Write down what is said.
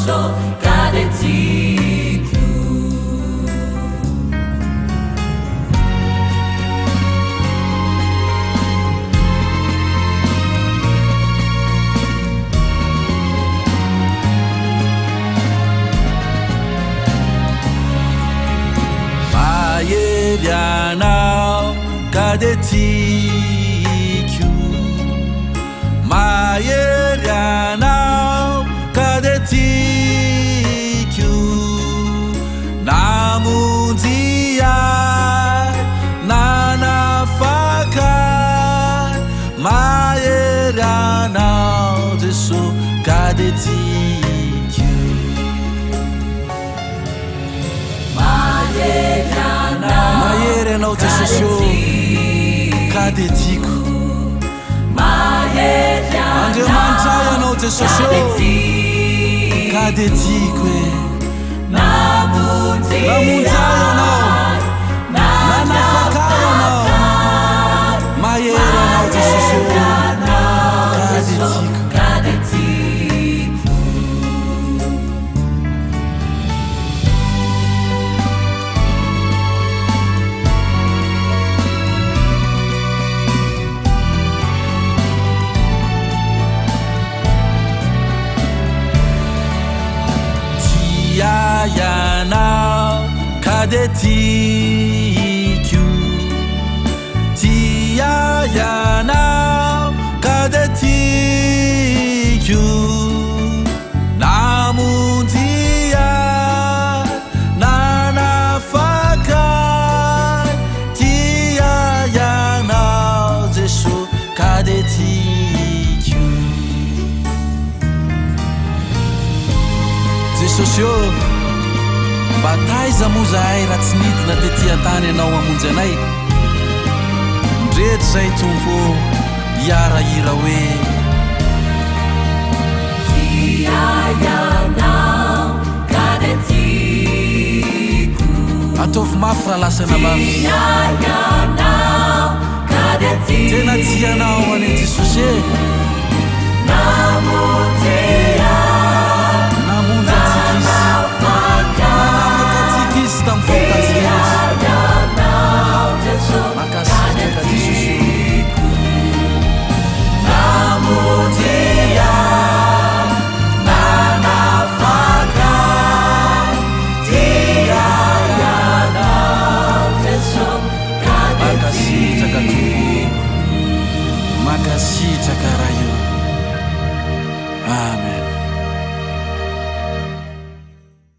Jesu kadetiku Maerianao kadetiku Maerianao kadetiku Namundy ahy nanafakay Maerianao Jesu kadetiku Maerianao Jesu kadetiku Andriamanitra ianao Jesu kadetiku Namundy ianao nanafakay ianao Maerianao Jesu kadetiku Ianao kadetiku Tia ianao kadetiku Namundy ahy nanafakay Tia ianao Jesu kadetiku Jesosy io mba taiza moa zahay raha tsy nidina tetỳ an-tany ianao hamonjy anay ndreto zay tompo hiarahira hoe ianao kadetiku ataovy mafy raha lasa nabafy ianao kadetiku tena tianao any Jesosy namundy Tam ianao Jesu kadetiku Namundy nanafakay Tia ianao Jesu kadetiku makasitraka raha io amen